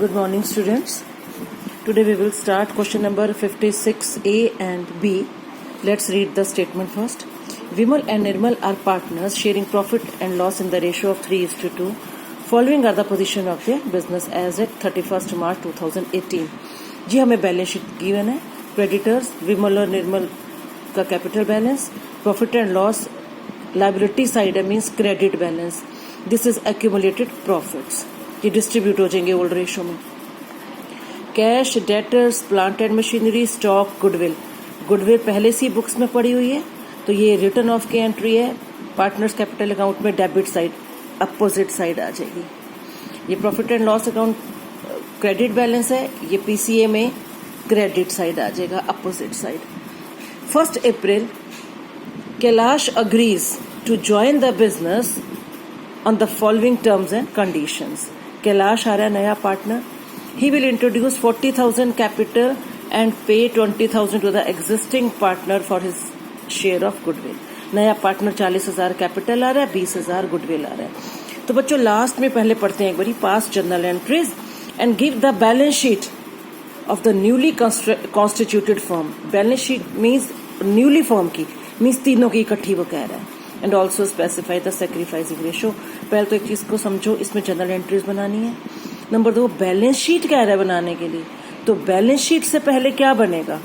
Good morning, students. Today we will start question number 56A and B. Let's read the statement first. Vimal and Nirmal are partners sharing profit and loss in the ratio of 3:2. Following are the position of their business as at 31st March 2018. जी हमें balance sheet given है. Creditors Vimal और निर्मल का capital balance, profit and loss liability side है means credit balance. This is accumulated profits. ये distribute हो जाएंगे old ratio में. Cash, debtors, plant and machinery, stock, goodwill. Goodwill पहले से बुक्स में पड़ी हुई है तो ये रिटर्न ऑफ की एंट्री है. पार्टनर्स कैपिटल अकाउंट में डेबिट साइड अपोजिट साइड आ जाएगी. ये profit and loss account credit balance है, ये पीसीए में क्रेडिट साइड आ जाएगा opposite side. 1 April Kailash agrees to join the business on the following terms and conditions. Kailash आ रहा है नया partner. He will introduce 40,000 capital and pay 20,000 to the existing partner for his share of goodwill. नया partner 40,000 capital आ रहा है, 20,000 goodwill आ रहा है. तो बच्चों लास्ट में पहले पढ़ते हैं एक बारी past journal entries and give the balance sheet of the newly constituted firm. Balance sheet means newly form की मीन्स तीनों की इकट्ठी वो कह रहा है. And also specify the sacrificing ratio. पहले तो एक चीज को समझो, इसमें जनरल एंट्रीज बनानी है. नंबर 2 बैलेंस शीट कह रहा है बनाने के लिए. तो बैलेंस शीट से पहले क्या बनेगा?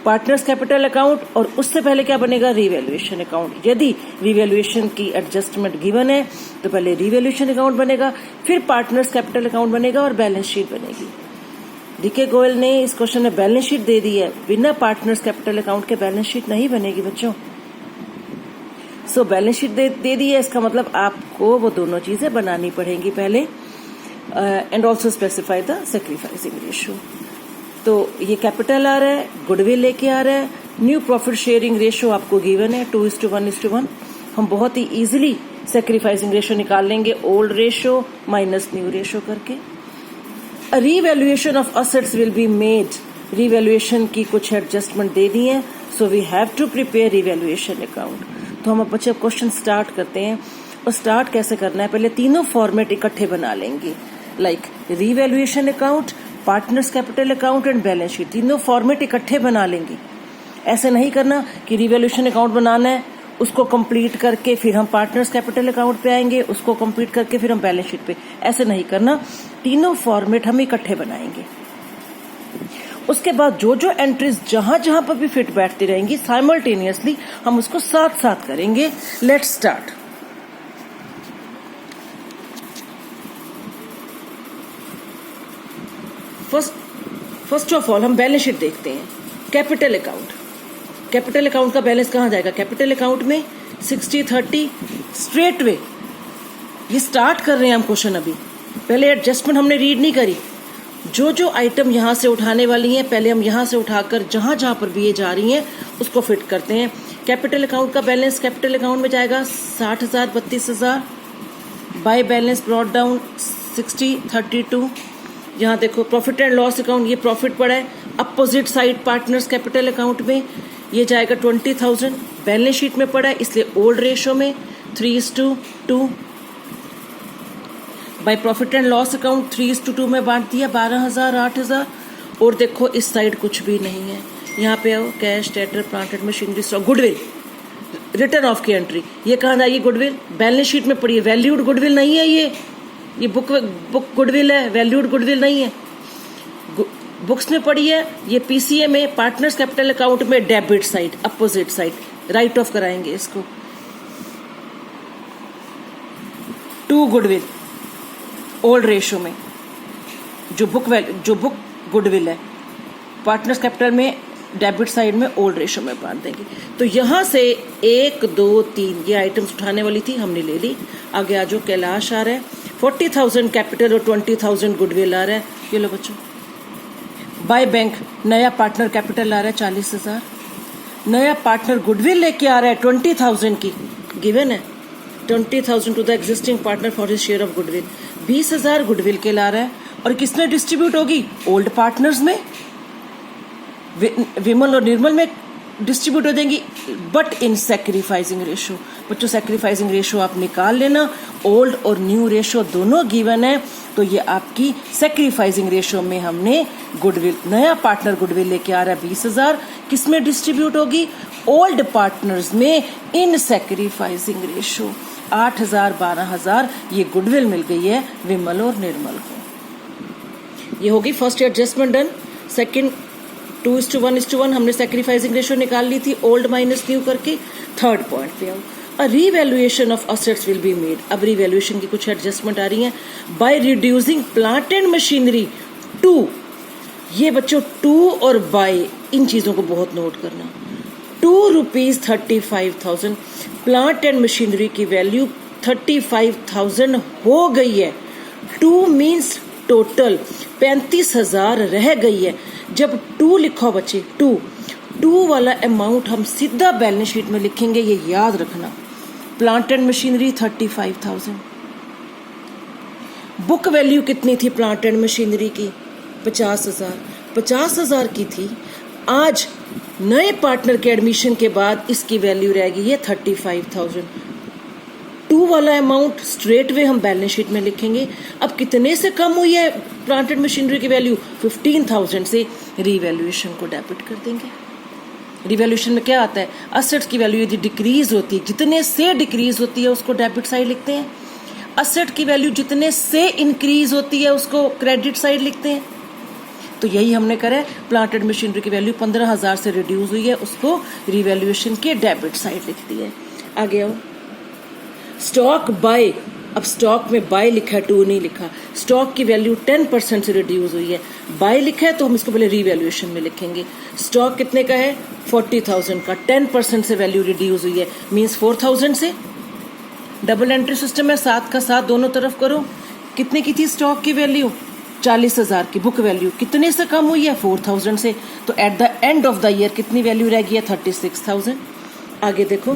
पार्टनर्स कैपिटल अकाउंट, और उससे पहले क्या बनेगा? Revaluation account. यदि रीवैल्यूएशन की एडजस्टमेंट गिवन है तो पहले रीवैल्यूएशन अकाउंट बनेगा, फिर पार्टनर्स कैपिटल अकाउंट बनेगा और बैलेंस शीट बनेगी. डीके गोयल ने इस क्वेश्चन में बैलेंस शीट दे दी है. बिना पार्टनर्स कैपिटल अकाउंट के बैलेंस शीट नहीं बनेगी बच्चों. सो बैलेंस शीट दे दी है, इसका मतलब आपको वो दोनों चीजें बनानी पड़ेंगी पहले. And also specify the sacrificing ratio. तो ये कैपिटल आ रहा है, गुडविल लेके आ रहा है. न्यू प्रॉफिट शेयरिंग रेशियो आपको गिवन है 2:1:1. हम बहुत ही इजीली सेक्रीफाइसिंग रेशियो निकाल लेंगे old ratio minus new ratio करके. Revaluation of assets will be made. Revaluation की कुछ एडजस्टमेंट दे दी है, so we have to prepare revaluation account. तो हम अब बच्चे क्वेश्चन स्टार्ट करते हैं. और स्टार्ट कैसे करना है? पहले तीनों फॉर्मेट इकट्ठे बना लेंगे, like revaluation account, partners capital account and balance sheet. तीनों फॉर्मेट इकट्ठे बना लेंगे. ऐसे नहीं करना कि रीवैल्यूएशन अकाउंट बनाना है, उसको कंप्लीट करके फिर हम पार्टनर्स कैपिटल अकाउंट पे आएंगे, उसको कंप्लीट करके फिर हम बैलेंस शीट पे. ऐसे नहीं करना. तीनों फॉर्मेट हम इकट्ठे बनाएंगे. उसके बाद जो जो एंट्रीज जहां जहां पर भी फिट बैठती रहेंगी साइमल्टेनियसली हम उसको साथ साथ करेंगे. Let's start. First of all हम बैलेंस शीट देखते हैं. Capital account. कैपिटल अकाउंट का बैलेंस कहां जाएगा? कैपिटल अकाउंट में 60-30 स्ट्रेट वे. ये स्टार्ट कर रहे हैं हम क्वेश्चन. अभी पहले एडजस्टमेंट हमने रीड नहीं करी. जो जो आइटम यहां से उठाने वाली हैं पहले हम यहां से उठाकर जहां जहां पर भी ये जा रही हैं उसको फिट करते हैं. कैपिटल अकाउंट का बैलेंस कैपिटल अकाउंट में जाएगा 60,000 32,000. By balance brought down 60-32. यहाँ देखो प्रॉफिट एंड लॉस अकाउंट, ये प्रॉफिट पड़ा है opposite side partners capital account में. ये जाएगा 20,000. बैलेंस शीट में पड़ा है इसलिए ओल्ड रेशो में 3:2. By profit and loss account 3:2 में बांट दिया 12,000 8,000. और देखो इस साइड कुछ भी नहीं है. यहाँ पे आओ cash, debtor, plant and machinery, stock, goodwill, return off की एंट्री. ये कहाँ जाएगी? गुडविल. बैलेंस शीट में पड़ी है. वैल्यूड गुडविल नहीं है ये बुक गुडविल है, वैल्यूड गुडविल नहीं है. बुक्स में पड़ी है. ये पीसीए में पार्टनर्स कैपिटल अकाउंट में debit side opposite side right of कराएंगे इसको. 2 गुडविल ओल्ड रेशो में जो बुक गुडविल है पार्टनर्स कैपिटल में डेबिट साइड में ओल्ड रेशो में बांट देंगे. तो यहां से 1 2 3 ये आइटम्स उठाने वाली थी, हमने ले ली. आगे आ जो कैलाश आ रहा है 40,000 कैपिटल और 20,000 गुडविल आ रहा है. ये लो बच्चों. बाय बैंक नया पार्टनर कैपिटल आ रहा है 40,000. नया पार्टनर गुडविल लेके आ रहा है 20,000 की गिवन है. 20,000 to the existing partner for his share of goodwill. 20,000 goodwill के ला रहा है. और किसने डिस्ट्रीब्यूट होगी? ओल्ड पार्टनर्स में. विमल और निर्मल में डिस्ट्रीब्यूट हो जाएंगी बट इन सेक्रीफाइसिंग रेशो। बच्चों सेक्रीफाइसिंग रेशो आप निकाल लेना, ओल्ड और न्यू रेशो दोनों गिवन है, तो ये आपकी सेक्रीफाइसिंग रेशो में हमने गुडविल, नया पार्टनर गुडविल लेके आ रहा है 20,000, किस में डिस्ट्रीब्यूट होगी, ओल्ड पार्टनर्स में इन सेक्रीफाइसिंग रेशो 8,000 12,000 ये गुडविल मिल गई है विमल और निर्मल को। ये होगी फर्स्ट एडजस्टमेंट डन। सेकंड 2:1:1 हमने सेक्रीफाइसिंग रेशो निकाल ली थी ओल्ड माइनस न्यू करके। थर्ड पॉइंट पे आओ, a revaluation of assets will be made. अब रीवैल्यूएशन की कुछ एडजस्टमेंट आ रही है by reducing plant and machinery to. ये बच्चों टू और बाय इन चीजों को बहुत नोट करना। ₹235,000 प्लांट एंड मशीनरी की वैल्यू 35,000 हो गई है। 2 मीन्स टोटल 35,000 रह गई है। जब 2 लिखो बच्चे, 2 वाला अमाउंट हम सीधा बैलेंस शीट में लिखेंगे, ये याद रखना। Plant and machinery 35,000। Book value कितनी थी प्लांट एंड मशीनरी की? 50,000। 50,000 की थी। आज नए पार्टनर के एडमिशन के बाद इसकी वैल्यू रहेगी ये 35,000। 2 वाला अमाउंट स्ट्रेट वे हम बैलेंस शीट में लिखेंगे। अब कितने से कम हुई है प्लांट एंड मशीनरी की वैल्यू? 15,000 से रीवैल्यूएशन को डेबिट कर देंगे। रिवैल्यूएशन में क्या आता है? असेट्स की वैल्यू यदि डिक्रीज होती है, जितने से डिक्रीज होती है उसको डेबिट साइड लिखते हैं। असेट की वैल्यू जितने से इंक्रीज होती है उसको क्रेडिट साइड लिखते हैं। तो यही हमने करा है। प्लांट एंड मशीनरी की वैल्यू 15,000 से रिड्यूस हुई है, उसको रिवैल्यूएशन के डेबिट साइड लिख दी है। आगे आओ, स्टॉक बाय। अब स्टॉक में बाय लिखा है, 2 नहीं लिखा। स्टॉक की वैल्यू 10% से रिड्यूस हुई है, बाय लिखा है तो हम इसको पहले रिवैल्यूएशन में लिखेंगे। स्टॉक कितने का है? 40,000 का। 10% से वैल्यू रिड्यूस हुई है, मीन्स 4,000 से। डबल एंट्री सिस्टम है, 7 का 7 दोनों तरफ करो। कितने की थी स्टॉक की वैल्यू? 40,000 की। बुक वैल्यू कितने से कम हुई है? 4,000 से। तो at the end of the year कितनी वैल्यू रह गई है? 36,000। आगे देखो,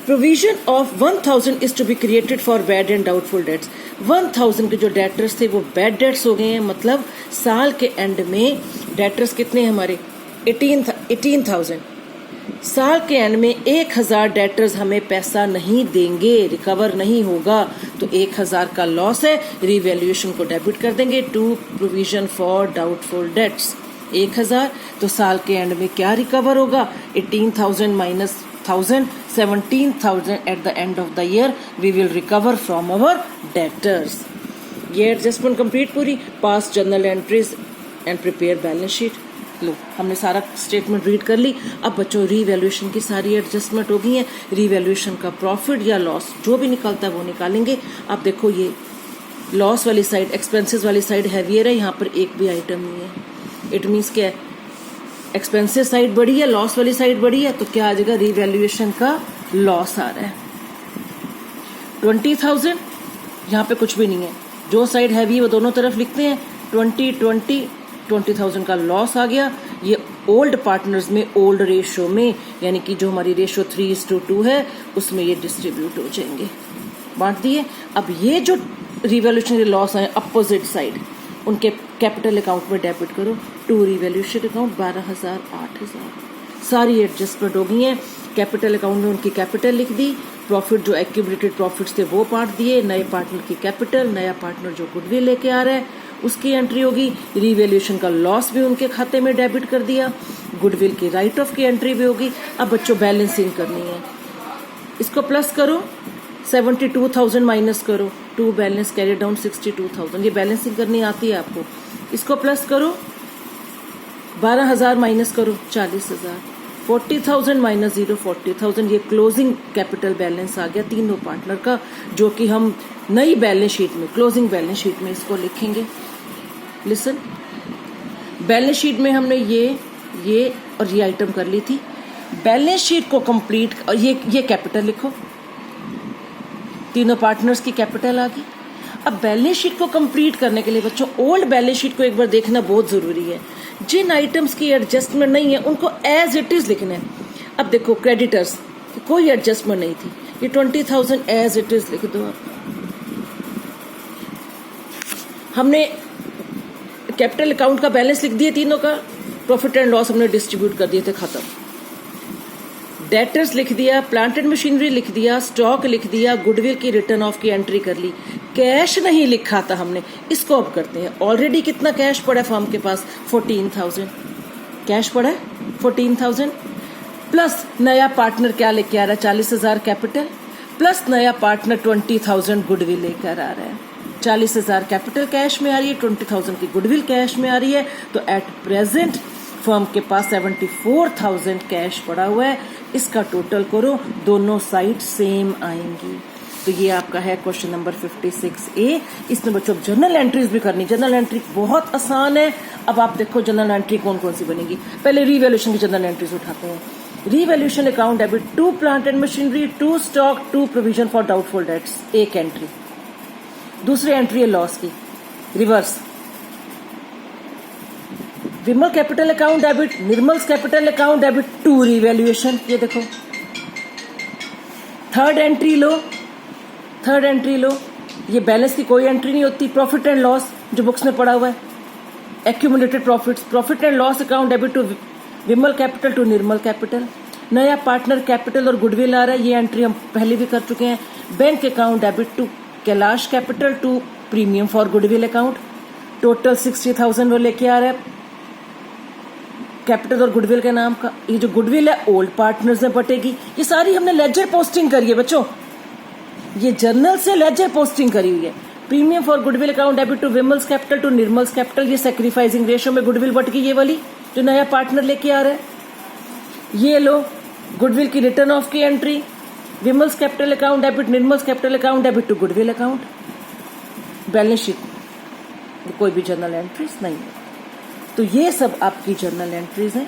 provision of 1,000 is to be created for bad and doubtful debts. 1,000 के जो डेटर्स थे वो बैड डेट्स हो गए हैं, मतलब साल के एंड में डेटर्स कितने हैं हमारे? 18,000। साल के एंड में 1,000 डेटर्स हमें पैसा नहीं देंगे, रिकवर नहीं होगा, तो 1,000 का लॉस है। रिवैल्यूएशन को डेबिट कर देंगे to provision for doubtful debts. 1,000, तो साल के एंड में क्या रिकवर होगा? 18,000 minus 1,000, 17,000 at the end of the year we will recover from our debtors. ये एडजस्टमेंट कंप्लीट पूरी। Pass journal entries and prepare balance sheet. लो, हमने सारा स्टेटमेंट रीड कर ली। अब बच्चों रीवैल्यूएशन की सारी एडजस्टमेंट हो गई है। रीवैल्यूएशन का प्रॉफिट या लॉस जो भी निकलता है वो निकालेंगे। अब देखो, ये लॉस वाली साइड, एक्सपेंसेस वाली साइड हैवियर है, यहाँ पर एक भी आइटम नहीं है। इट मीन्स क्या है? एक्सपेंसिव साइड बड़ी है, लॉस वाली साइड बड़ी है, तो क्या आ जाएगा? रीवैल्यूएशन का लॉस आ रहा है। 20,000, यहाँ पे कुछ भी नहीं है। जो साइड हैवी है वो दोनों तरफ लिखते हैं। 20,000 का लॉस आ गया। ये ओल्ड पार्टनर्स में, ओल्ड रेशो में, यानी कि जो हमारी रेशो 3:2 है उसमें ये डिस्ट्रीब्यूट हो जाएंगे, बांट दिए। अब ये जो रिवैल्यूएशन लॉस आए अपोजिट साइड, उनके कैपिटल अकाउंट में डेबिट करो। To revaluation account 12,000 8,000। सारी एडजस्टमेंट हो गई है। कैपिटल अकाउंट में उनकी कैपिटल लिख दी। प्रॉफिट जो एक्यूमुलेटेड प्रॉफिट्स थे वो बांट दिए। नए पार्टनर की कैपिटल, नया पार्टनर जो गुडविल लेके आ रहा है उसकी एंट्री होगी। रिवैल्यूएशन का लॉस भी उनके खाते में डेबिट कर दिया। गुडविल की राइट ऑफ की एंट्री भी होगी। अब बच्चों बैलेंसिंग करनी है, इसको प्लस करो, 72,000 माइनस करो। 2 बैलेंस कैरी डाउन 62,000। ये बैलेंसिंग करनी आती है आपको। इसको प्लस करो, 12,000 माइनस करो 40,000। 40,000 माइनस 0 40,000। ये क्लोजिंग कैपिटल बैलेंस आ गया तीनों पार्टनर का, जो कि हम नई बैलेंस शीट में, क्लोजिंग बैलेंस शीट में इसको लिखेंगे। लिसन, बैलेंस शीट में हमने ये और ये आइटम कर ली थी। बैलेंस शीट को कंप्लीट, ये कैपिटल लिखो, तीनों पार्टनर्स की कैपिटल आ गई। अब बैलेंस शीट को कंप्लीट करने के लिए बच्चों ओल्ड बैलेंस शीट को एक बार देखना बहुत जरूरी है। जिन आइटम्स की एडजस्टमेंट नहीं है उनको एज इट इज लिखना है। अब देखो, क्रेडिटर्स कोई एडजस्टमेंट नहीं थी, ये 20,000 एज इट इज लिख दो आप। हमने कैपिटल अकाउंट का बैलेंस लिख दिया तीनों का, प्रॉफिट एंड लॉस हमने डिस्ट्रीब्यूट कर दिए थे, खत्म। डेटर्स लिख दिया, प्लांट एंड मशीनरी लिख दिया, स्टॉक लिख दिया, गुडविल की रिटर्न ऑफ की एंट्री कर ली। कैश नहीं लिखा था हमने, इसको अब करते हैं। ऑलरेडी कितना कैश पड़ा है फर्म के पास? 14,000 कैश पड़ा है, 14,000 प्लस नया पार्टनर क्या लेके आ रहा है? 40,000 कैपिटल प्लस नया पार्टनर 20,000 गुडविल लेकर आ रहा है। 40,000 कैपिटल कैश में आ रही है, 20,000 की गुडविल कैश में आ रही है। तो एट प्रेजेंट फर्म के पास 74,000 कैश पड़ा हुआ है। इसका टोटल करो, दोनों साइड सेम आएंगी। तो ये आपका है क्वेश्चन नंबर 56A। इसमें बच्चों जर्नल एंट्रीज भी करनी। जर्नल एंट्री बहुत आसान है। अब आप देखो जर्नल एंट्री कौन कौन सी बनेगी। पहले रीवैल्यूएशन की जर्नल एंट्रीज उठाते हैं। Revaluation account debit to plant and machinery, to stock, to provision for doubtful debts, एक एंट्री। दूसरी एंट्री है लॉस की, reverse. Vimal capital account debit, Nirmal's capital account debit, to revaluation, ये देखो। थर्ड एंट्री लो, थर्ड एंट्री लो, ये बैलेंस की कोई एंट्री नहीं होती। प्रॉफिट एंड लॉस जो बुक्स में पड़ा हुआ है, accumulated profits, profit and loss account debit to Vimal capital to Nirmal capital. नया पार्टनर कैपिटल और गुडविल आ रहा है, ये एंट्री हम पहले भी कर चुके हैं। Bank account debit to Kailash capital to premium for goodwill account, total 60,000 वो लेके आ रहा है कैपिटल और गुडविल के नाम का। ये जो गुडविल है ओल्ड पार्टनर्स में बटेगी। ये सारी हमने लेजर पोस्टिंग करी है बच्चों, ये जर्नल से लेजर पोस्टिंग करी हुई है। Premium for goodwill account debit to Vimal's capital to Nirmal's capital, ये सैक्रिफाइसिंग रेशियो में गुडविल बट गई, ये वाली जो नया पार्टनर लेके आ रहा है। ये लो गुडविल की रिटर्न ऑफ की entry, Vimal's capital account debit, Nirmal's capital account debit to goodwill account. Balance sheet कोई भी जर्नल एंट्रीज नहीं है। तो ये सब आपकी जर्नल एंट्रीज हैं।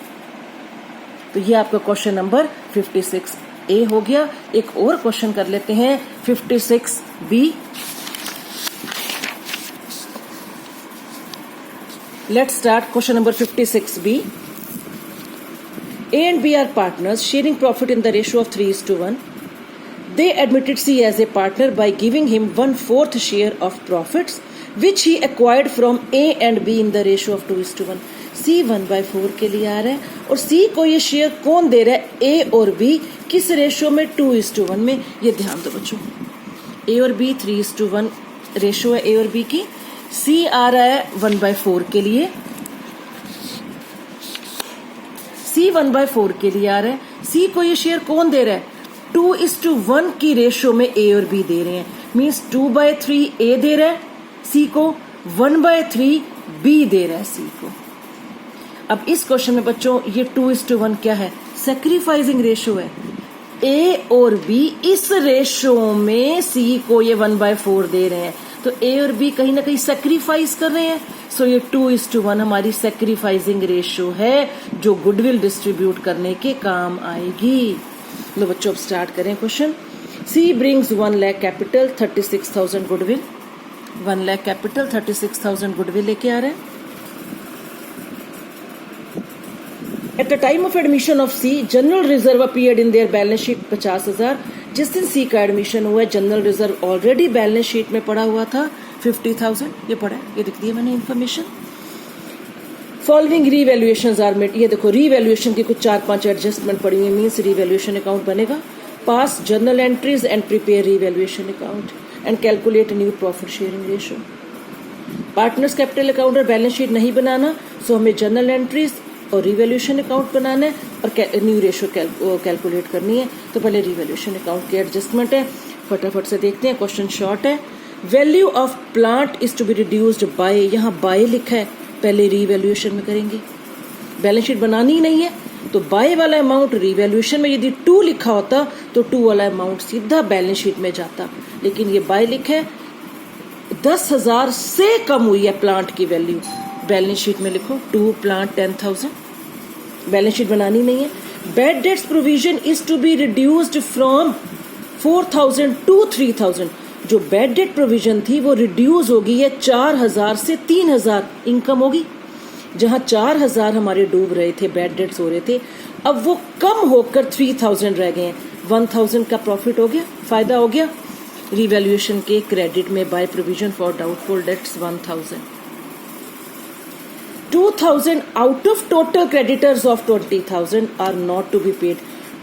तो ये आपका क्वेश्चन नंबर 56A हो गया। एक और क्वेश्चन कर लेते हैं 56B। Let's start question number 56B। A and B are partners sharing profit in the ratio of 3:1. They admitted C as a partner by giving him 1/4 share of profits which he acquired from A and B in the ratio of 2:1. C 1/4 के लिए आ रहा है और C को ये share कौन दे रहा है? A और B किस रेशियो में? 2:1 में। ये ध्यान दो बच्चों, A और B 3:1 रेशियो है A और B की। C आ रहा है 1/4 के लिए, C 1/4 के लिए आ रहा है। C को ये शेयर कौन दे रहा है? 2:1 की रेशियो में A और B दे रहे हैं। मीन्स 2/3 A दे रहा है C को, 1/3 B दे रहा है C को। अब इस क्वेश्चन में बच्चों ये 2:1 क्या है? सैक्रिफाइसिंग रेशियो है। A और B इस रेशियो में C को ये 1/4 दे रहे हैं, तो A और B कहीं ना कहीं सैक्रिफाइस कर रहे हैं। सो ये 2:1 हमारी सैक्रिफाइसिंग रेशियो है जो गुडविल डिस्ट्रीब्यूट करने के काम आएगी। लो बच्चों अब स्टार्ट करें question. C brings 1 lakh capital, 36,000 goodwill. 1 lakh capital, 36,000 goodwill लेके आ रहे हैं। At the time of admission of C, general reserve appeared in their balance sheet 50,000। जिस दिन C का एडमिशन हुआ है general reserve already balance sheet में पड़ा हुआ था 50,000। ये पड़ा है, ये लिख दिया मैंने इन्फॉर्मेशन। फॉलोइंग रीवैल्यूएशंस आर मेड, ये देखो रीवैल्यूएशन की कुछ 4-5 एडजस्टमेंट पड़ी हुई, मीन्स रीवैल्यूएशन अकाउंट बनेगा। पास journal entries and prepare revaluation account and calculate new profit sharing ratio. Partners capital account और बैलेंस शीट नहीं बनाना, सो हमें जर्नल एंट्रीज और रिवैल्यूएशन अकाउंट बनाना है और न्यू रेशियो कैलकुलेट करनी है। तो पहले रिवैल्यूएशन अकाउंट की एडजस्टमेंट है, फटाफट से देखते हैं। क्वेश्चन शॉर्ट है। Value of plant is to be reduced by, यहाँ बाय लिखा है, पहले रिवैल्यूएशन में करेंगे। बैलेंस शीट बनानी ही नहीं है तो बाय वाला अमाउंट रिवैल्यूएशन में, यदि 2 लिखा होता तो 2 वाला अमाउंट सीधा बैलेंस शीट में जाता, लेकिन ये बाय लिखा है। 10,000 से कम हुई है प्लांट की वैल्यू, बैलेंस शीट में लिखो 2 प्लांट 10,000। बैलेंस शीट बनानी नहीं है। Bad debts provision is to be reduced from 4,000 to 3,000। जो बैड डेट प्रोविजन थी वो रिड्यूस हो गई है 4,000 से 3,000 इनकम होगी। जहां 4,000 हमारे डूब रहे थे, बैड डेट्स हो रहे थे, अब वो कम होकर 3,000 रह गए हैं। 1,000 का प्रॉफिट हो गया, फायदा हो गया। रिवैल्यूएशन के क्रेडिट में by provision for doubtful debts 1,000। 2,000 out of total creditors of 20,000 are not to be paid.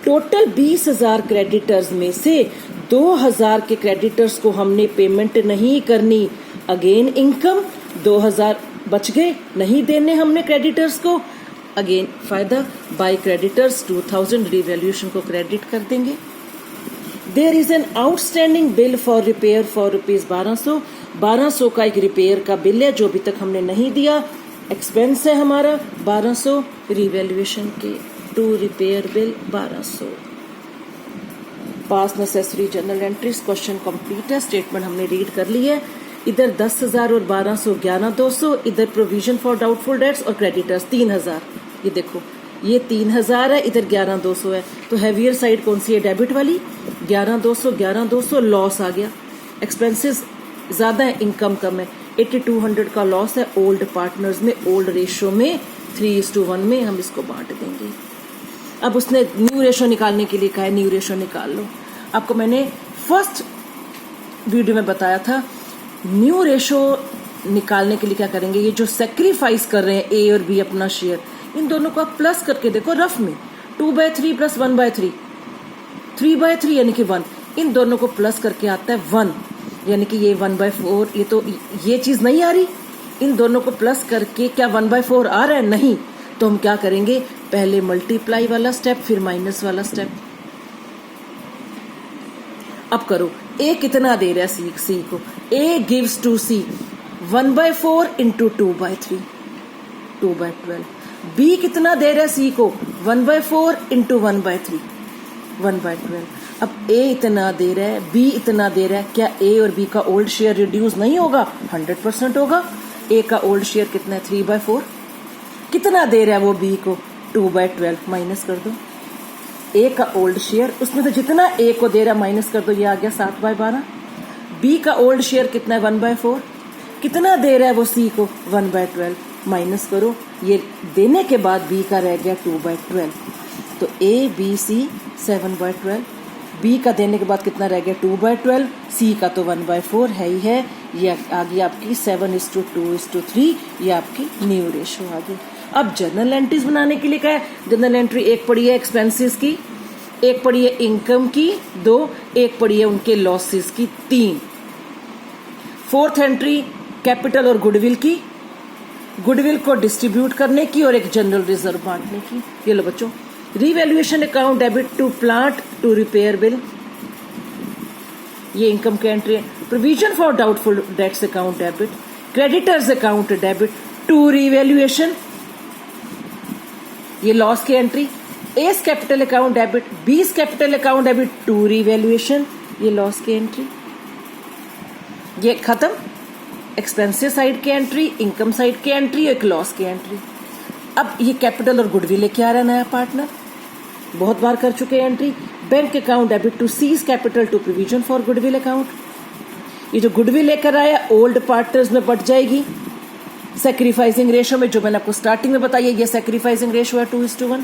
Total 20,000 creditors में से 2,000 के क्रेडिटर्स को हमने पेमेंट नहीं करनी। अगेन इनकम 2,000 बच गए, नहीं देने हमने क्रेडिटर्स को। अगेन फायदा, बाय क्रेडिटर्स 2,000 रिवैल्यूएशन को क्रेडिट कर देंगे। There is an outstanding bill for repair for rupees 1200। 1200 का एक रिपेयर का बिल है जो अभी तक हमने नहीं दिया। एक्सपेंस है हमारा 1200, रिवैल्यूएशन के to repair bill 1200। Pass necessary journal entries. Question complete है, स्टेटमेंट हमने रीड कर ली है। इधर 10,000 और 1200 11,200। इधर प्रोविजन फॉर डाउटफुल डेट्स और क्रेडिटर्स 3,000। ये देखो ये 3,000 है, इधर 11,200 है। तो हैवियर साइड कौन सी है? डेबिट वाली। 11,200 लॉस आ गया। एक्सपेंसेस ज्यादा है, इनकम कम है। 8,200 का लॉस है ओल्ड पार्टनर्स में। ओल्ड रेशियो में 3:1 में हम इसको बांट देंगे। अब उसने न्यू रेशियो निकालने के लिए कहा है, न्यू रेशियो निकाल लो। आपको मैंने फर्स्ट वीडियो में बताया था न्यू रेशियो निकालने के लिए क्या करेंगे। ये जो सेक्रीफाइस कर रहे हैं ए और बी अपना शेयर, इन दोनों को आप प्लस करके देखो रफ में। 2/3 प्लस 1/3, 3/3 यानी कि 1। इन दोनों को प्लस करके आता है 1, यानी कि ये 1/4। ये तो ये चीज नहीं आ रही। इन दोनों को प्लस करके क्या 1/4 आ रहा है? नहीं। तो हम क्या करेंगे, पहले मल्टीप्लाई वाला स्टेप फिर माइनस वाला स्टेप। अब करो, ए कितना दे रहा है सी को? A gives to C 1/4 into 2/3, 2/12। B कितना दे रहा है सी को? 1/4 इंटू 1/3, 1/12। अब ए इतना दे रहा है, बी इतना दे रहा है। क्या ए और बी का ओल्ड शेयर रिड्यूस नहीं होगा? 100% होगा। ए का ओल्ड शेयर कितना है? 3/4। कितना दे रहा है वो बी को? 2/12। माइनस कर दो ए का ओल्ड शेयर, उसमें से जितना ए को दे रहा है माइनस कर दो, ये आ गया 7/12। बी का ओल्ड शेयर कितना है? 1/4। कितना दे रहा है वो सी को? 1/12। माइनस करो, ये देने के बाद बी का रह गया 2/12। तो ए बी सी 7/12। बी का देने के बाद कितना रह गया? 2/12। सी का तो 1/4 है ही है। ये आ गई आपकी 7:2:3। ये आपकी न्यू रेशियो आ गई। अब जनरल एंट्रीज बनाने के लिए क्या है? जनरल एंट्री एक पड़ी है एक्सपेंसेस की, एक पड़ी है इनकम की 2, एक पड़ी है उनके लॉसेस की 3। फोर्थ एंट्री कैपिटल और गुडविल की, गुडविल को डिस्ट्रीब्यूट करने की और एक जनरल रिजर्व बांटने की। ये लो बच्चों, revaluation account debit to plant to repair bill, ये इनकम की एंट्री है। Provision for doubtful debts account debit, creditors account debit to revaluation, ये लॉस की entry. A's capital account debit, B's capital account debit to revaluation, ये loss की entry. ये खत्म। Expensive side की एंट्री, इनकम साइड की entry, एक loss की एंट्री। अब ये कैपिटल और गुडविल लेके आ रहा है नया पार्टनर, बहुत बार कर चुके हैं entry. Bank account debit to C's capital to provision for goodwill account. ये जो गुडविल लेकर आया ओल्ड पार्टनर्स में बट जाएगी। सैक्रिफाइसिंग रेशियो में जो मैंने आपको स्टार्टिंग में बताया, ये सैक्रिफाइसिंग रेशियो है 2:1।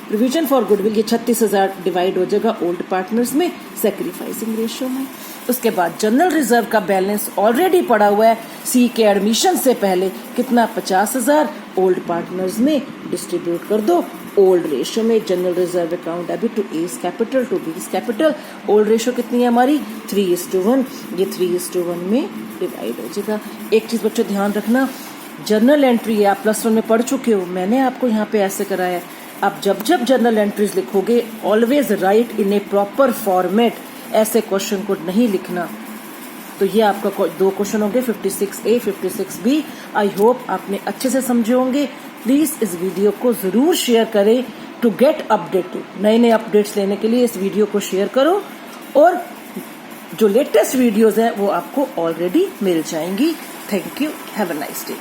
प्रोविजन फॉर गुडविल ये 36,000 डिवाइड हो जाएगा ओल्ड पार्टनर्स में सैक्रिफाइसिंग रेशियो में। उसके बाद जनरल रिजर्व का बैलेंस ऑलरेडी पड़ा हुआ है सी के एडमिशन से पहले, कितना? 50,000 ओल्ड पार्टनर्स में डिस्ट्रीब्यूट कर दो ओल्ड रेशियो में। General reserve account debit to A's capital to B's capital. Old ratio कितनी है हमारी? 3:1। ये 3:1 में डिवाइड हो जाएगा। एक चीज बच्चों ध्यान रखना, जर्नल एंट्री आप +1 में पढ़ चुके हो, मैंने आपको यहाँ पे ऐसे कराया है। आप जब जब जर्नल एंट्रीज लिखोगे ऑलवेज राइट इन ए प्रॉपर फॉर्मेट। ऐसे क्वेश्चन को नहीं लिखना। तो ये आपका 2 क्वेश्चन होंगे 56A 56B। आई होप आपने अच्छे से समझे होंगे। प्लीज इस वीडियो को जरूर शेयर करें टू गेट अपडेटेड। नए नए अपडेट्स लेने के लिए इस वीडियो को शेयर करो और जो लेटेस्ट वीडियोस हैं वो आपको ऑलरेडी मिल जाएंगी। Thank you, have a nice day.